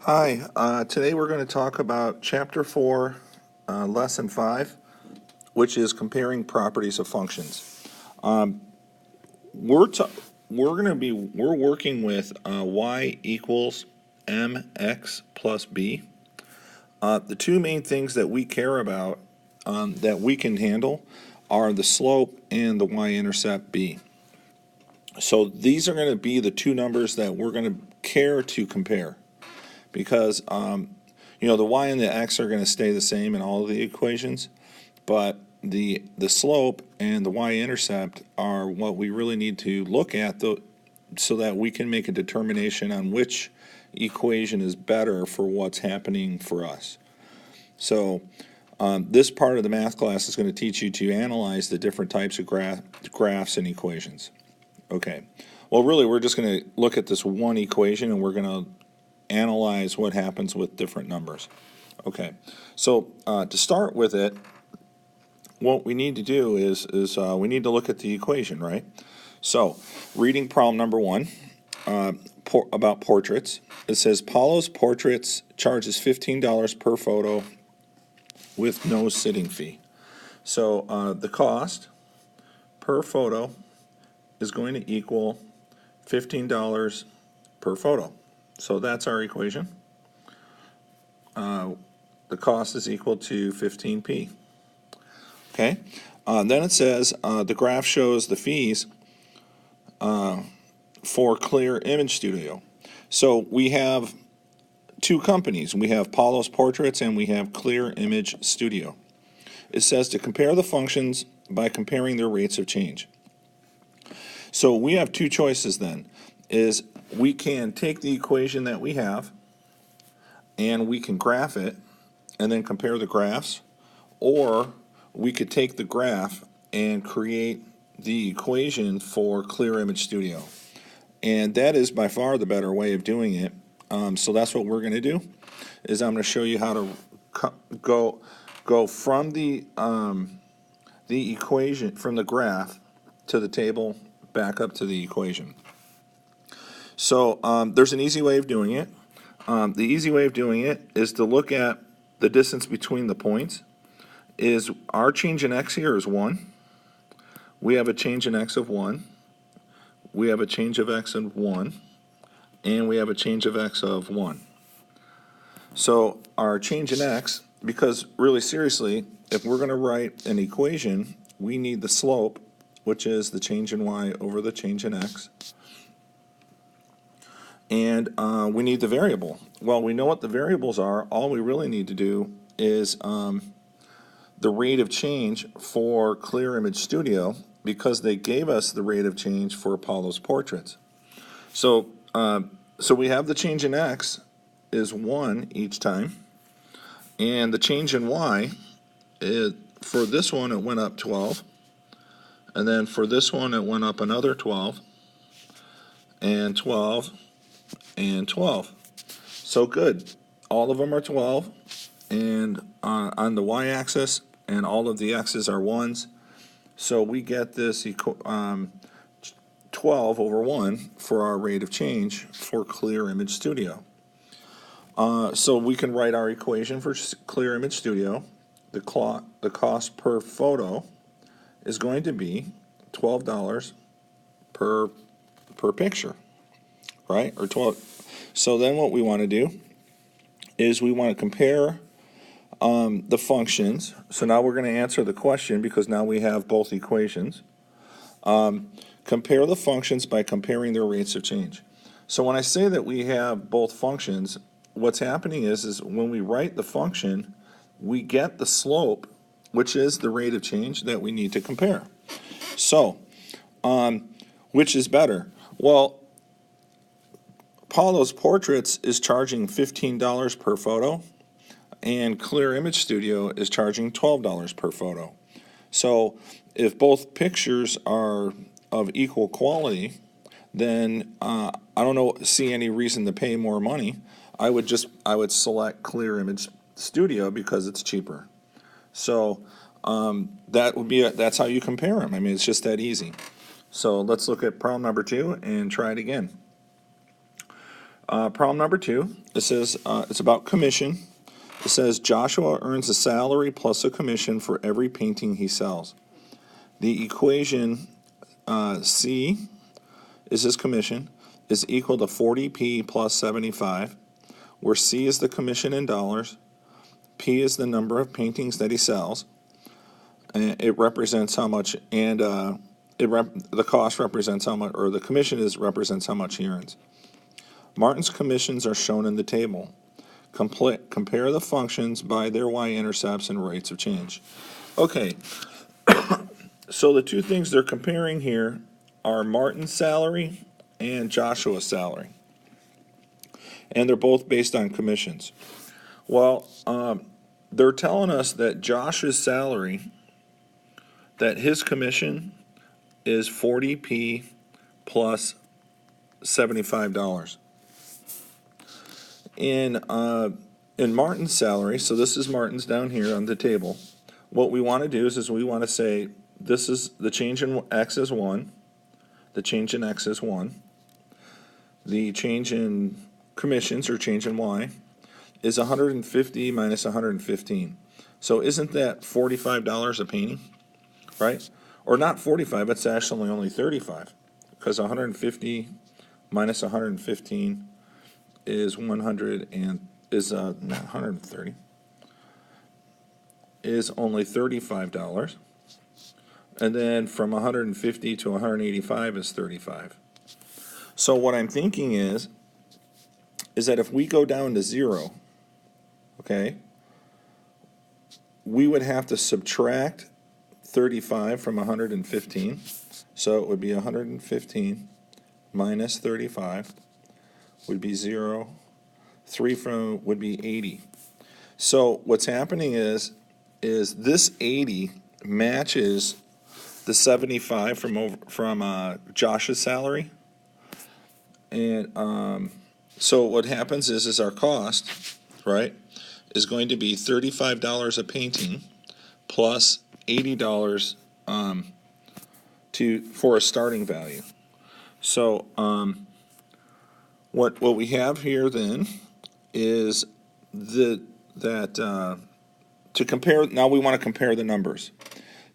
Hi, today we're going to talk about Chapter 4, Lesson 5, which is comparing properties of functions. We're t- we're working with y equals mx plus b. The two main things that we care about that we can handle are the slope and the y-intercept b. So these are going to be the two numbers that we're going to care to compare because the y and the x are going to stay the same in all of the equations, but the slope and the y-intercept are what we really need to look at so that we can make a determination on which equation is better for what's happening for us. So this part of the math class is going to teach you to analyze the different types of graphs and equations. Okay. Well, really, we're just going to look at this one equation and we're going to analyze what happens with different numbers. Okay, so to start with it, what we need to do is we need to look at the equation, right? So, reading problem number 1 about portraits, it says Paulo's Portraits charges $15 per photo with no sitting fee. So the cost per photo is going to equal $15 per photo. So that's our equation. The cost is equal to 15p. Okay, then it says the graph shows the fees for Clear Image Studio. So we have two companies. We have Paulo's Portraits and we have Clear Image Studio. It says to compare the functions by comparing their rates of change. So we have two choices then. Is we can take the equation that we have and we can graph it and then compare the graphs, or we could take the graph and create the equation for Clear Image Studio. And that is by far the better way of doing it. So that's what we're going to do, is I'm going to show you how to go from the equation, from the graph to the table, back up to the equation. So there's an easy way of doing it. The easy way of doing it is to look at the distance between the points. Is our change in x here is 1. We have a change in x of 1. We have a change of x of 1. And we have a change of x of 1. So our change in x, because really seriously, if we're going to write an equation, we need the slope, which is the change in y over the change in x. And we need the variable. Well, we know what the variables are. All we really need to do is the rate of change for Clear Image Studio, because they gave us the rate of change for Paulo's Portraits. So we have the change in x is 1 each time, and the change in y, for this one it went up 12, and then for this one it went up another 12, and 12, and 12. So good. All of them are 12, and on the y-axis, and all of the x's are 1s. So we get this 12 over 1 for our rate of change for Clear Image Studio. So we can write our equation for Clear Image Studio. The cost per photo is going to be $12 per picture, right? Or 12. So then what we want to do is we want to compare the functions. So now we're going to answer the question, because now we have both equations. Compare the functions by comparing their rates of change. So when I say that we have both functions, what's happening is when we write the function, we get the slope, which is the rate of change that we need to compare. So, which is better? Well, Paulo's Portraits is charging $15 per photo, and Clear Image Studio is charging $12 per photo. So if both pictures are of equal quality, then I don't see any reason to pay more money. I would select Clear Image Studio because it's cheaper. So that's how you compare them. I mean, it's just that easy. So let's look at problem number 2 and try it again. Problem number 2, it says, it's about commission. It says Joshua earns a salary plus a commission for every painting he sells. The equation C is his commission, is equal to 40P plus 75, where C is the commission in dollars, P is the number of paintings that he sells, and it represents how much, and the cost represents how much, or the commission represents how much he earns. Martin's commissions are shown in the table. Compare the functions by their y-intercepts and rates of change. Okay, so the two things they're comparing here are Martin's salary and Joshua's salary. And they're both based on commissions. Well, they're telling us that Josh's salary, that his commission is 40P plus $75. In Martin's salary, so this is Martin's down here on the table, what we want to do is we want to say this is the change in X is 1, the change in X is 1, the change in commissions or change in Y is 150 minus 115. So isn't that $45 a painting, right? Or not 45, it's actually only 35, because 150 minus 115 is 100 and is not 130, is only $35. And then from 150 to 185 is 35. So what I'm thinking is that if we go down to 0, okay, we would have to subtract 35 from 115. So it would be 115 minus 35 would be 0. 3 from would be 80. So what's happening is this 80 matches the 75 from Josh's salary, and so what happens is our cost, right, is going to be $35 a painting plus $80 for a starting value. So what we have here then is to compare. Now we want to compare the numbers.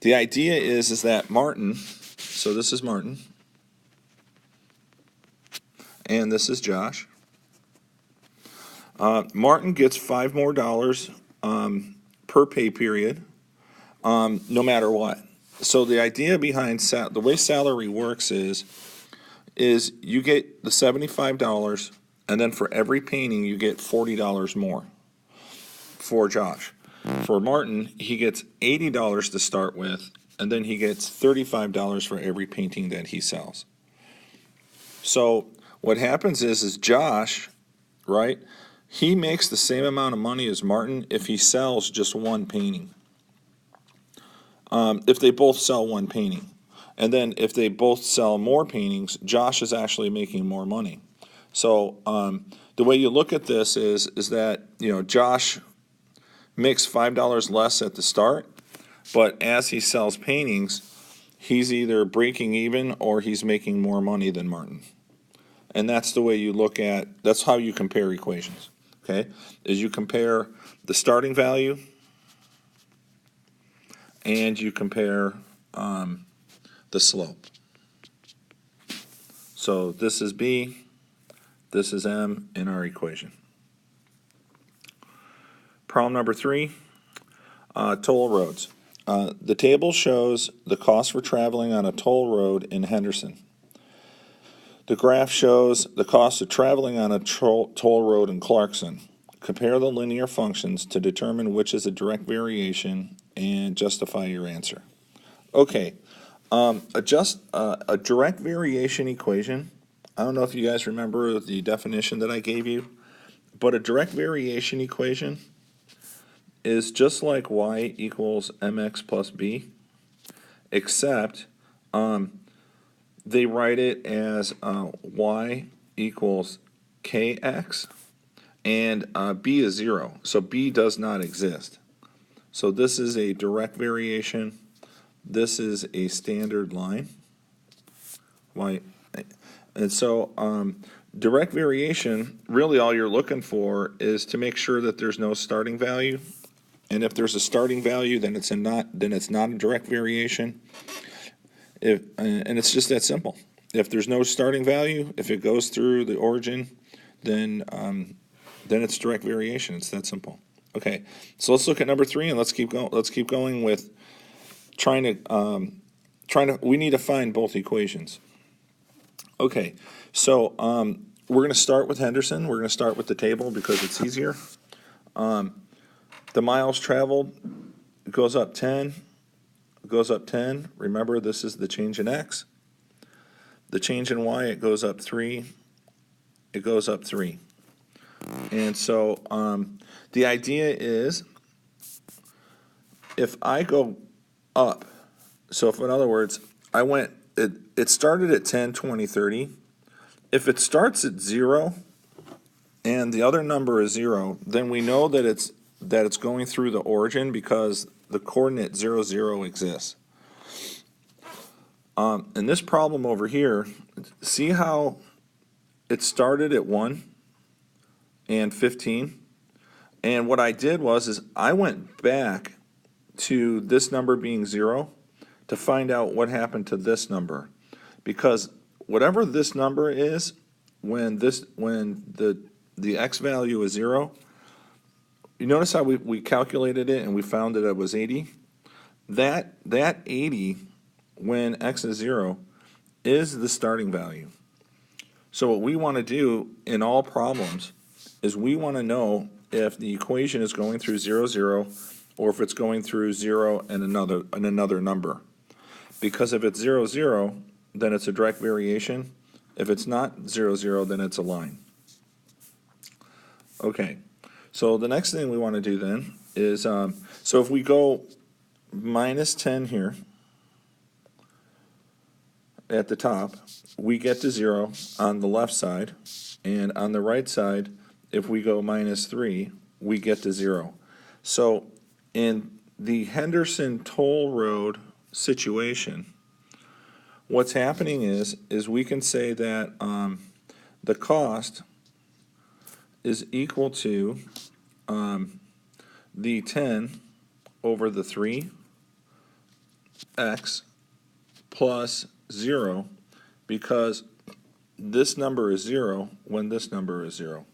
The idea is that Martin, so this is Martin, and this is Josh. Martin gets $5 more per pay period, no matter what. So the idea behind the way salary works is you get the $75, and then for every painting you get $40 more for Josh. For Martin, he gets $80 to start with, and then he gets $35 for every painting that he sells. So what happens is Josh, right, he makes the same amount of money as Martin if he sells just one painting. If they both sell one painting. And then if they both sell more paintings, Josh is actually making more money. So the way you look at this is that, Josh makes $5 less at the start, but as he sells paintings, he's either breaking even or he's making more money than Martin. And that's the way you look at, that's how you compare equations, okay? Is you compare the starting value and you compare the slope. So this is B, this is M in our equation. Problem number 3, toll roads. The table shows the cost for traveling on a toll road in Henderson. The graph shows the cost of traveling on a toll road in Clarkson. Compare the linear functions to determine which is a direct variation and justify your answer. Okay, a direct variation equation. I don't know if you guys remember the definition that I gave you, but a direct variation equation is just like y equals mx plus b, except they write it as y equals kx, and b is 0, so b does not exist. So this is a direct variation. This is a standard line. And so direct variation, really all you're looking for is to make sure that there's no starting value. And if there's a starting value, then it's not a direct variation. And it's just that simple. If there's no starting value, if it goes through the origin, then it's direct variation. It's that simple. Okay, so let's look at number 3 and let's keep going. Let's keep going with trying to. We need to find both equations. Okay, so we're going to start with Henderson. We're going to start with the table because it's easier. The miles traveled goes up 10. Goes up 10. Remember, this is the change in x. The change in y, it goes up 3. It goes up 3. And so the idea is if I go up, so if in other words, it started at 10, 20, 30. If it starts at 0 and the other number is 0, then we know that it's going through the origin because the coordinate 0, 0 exists. In this problem over here, see how it started at 1 and 15? And what I did is I went back to this number being 0 to find out what happened to this number. Because whatever this number is, when the x value is 0, you notice how we calculated it and we found that it was 80? That 80, when x is 0, is the starting value. So what we want to do in all problems is we want to know if the equation is going through 0, 0, or if it's going through 0 and another number. Because if it's 0, 0, then it's a direct variation. If it's not 0, 0, then it's a line. Okay. So the next thing we want to do then is, so if we go minus 10 here at the top, we get to 0 on the left side, and on the right side, if we go minus 3, we get to 0. So in the Henderson Toll Road situation, what's happening is we can say that the cost is equal to the 10 over the 3x plus 0, because this number is 0 when this number is 0.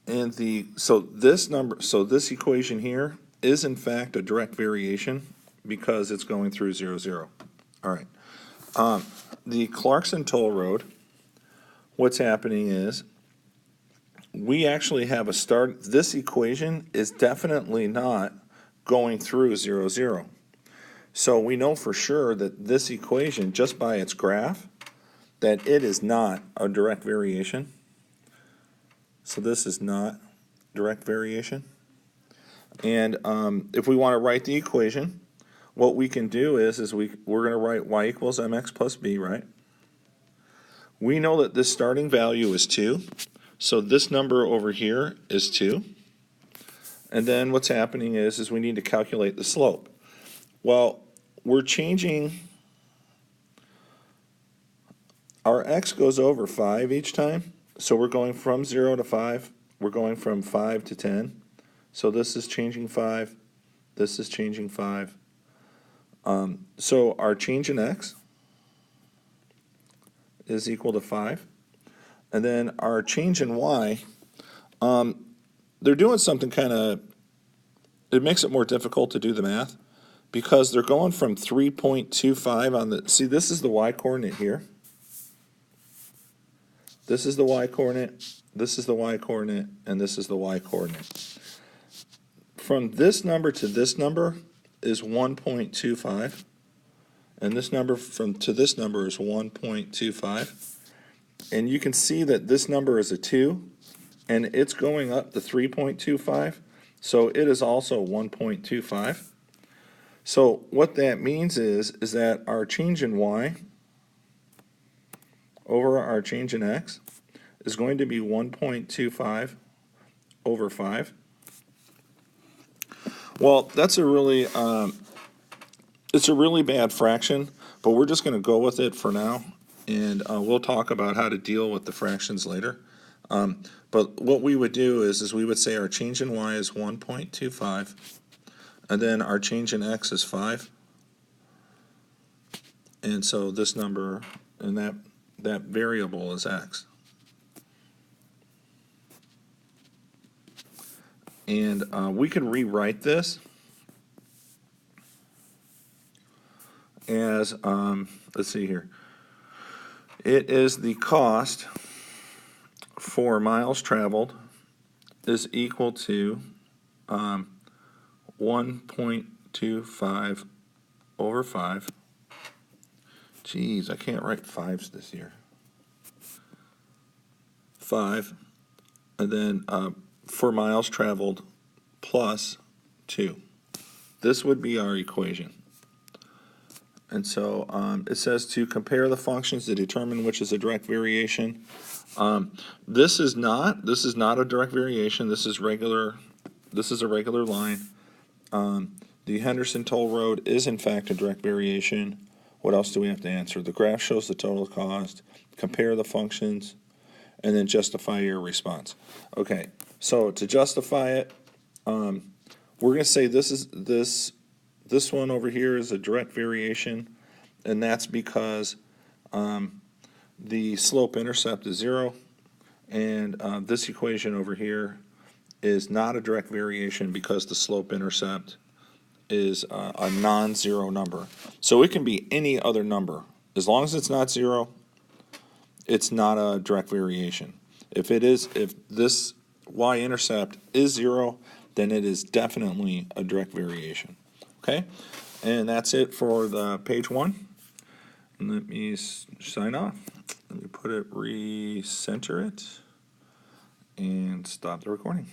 And this equation here is in fact a direct variation because it's going through 0, 0. All right. The Clarkson Toll Road, what's happening is we actually have a start. This equation is definitely not going through 0, 0. So we know for sure that this equation, just by its graph, that it is not a direct variation. So this is not direct variation. And if we want to write the equation, what we can do is we're going to write y equals mx plus b, right? We know that this starting value is 2, so this number over here is 2. And then what's happening is we need to calculate the slope. Well, we're changing, our x goes over 5 each time, so we're going from 0 to 5, we're going from 5 to 10. So this is changing 5, this is changing 5. So our change in x is equal to 5. And then our change in y, they're doing something kind of, it makes it more difficult to do the math because they're going from 3.25 on the, see, this is the y coordinate here. This is the y coordinate, this is the y coordinate, and this is the y coordinate. From this number to this number is 1.25, and this number to this number is 1.25. And you can see that this number is a 2, and it's going up to 3.25, so it is also 1.25. So what that means is that our change in y over our change in x is going to be 1.25 over 5. Well, that's a really, it's a really bad fraction, but we're just going to go with it for now, and we'll talk about how to deal with the fractions later. But what we would do is we would say our change in y is 1.25, and then our change in x is 5. And so this number, and that variable is x. And we can rewrite this as, let's see here, it is the cost for miles traveled is equal to 1.25 over 5. Geez, I can't write fives this year. 5, and then for miles traveled plus 2. This would be our equation. And so it says to compare the functions to determine which is a direct variation. This is not a direct variation. This is regular. This is a regular line. The Henderson Toll Road is in fact a direct variation. What else do we have to answer? The graph shows the total cost. Compare the functions, and then justify your response. Okay, so to justify it, we're going to say this one over here is a direct variation, and that's because the slope-intercept is 0, and this equation over here is not a direct variation because the slope-intercept is a non-zero number. So it can be any other number. As long as it's not 0, it's not a direct variation. If this y-intercept is 0, then it is definitely a direct variation. Okay? And that's it for the page 1. And let me sign off. Let me recenter it, and stop the recording.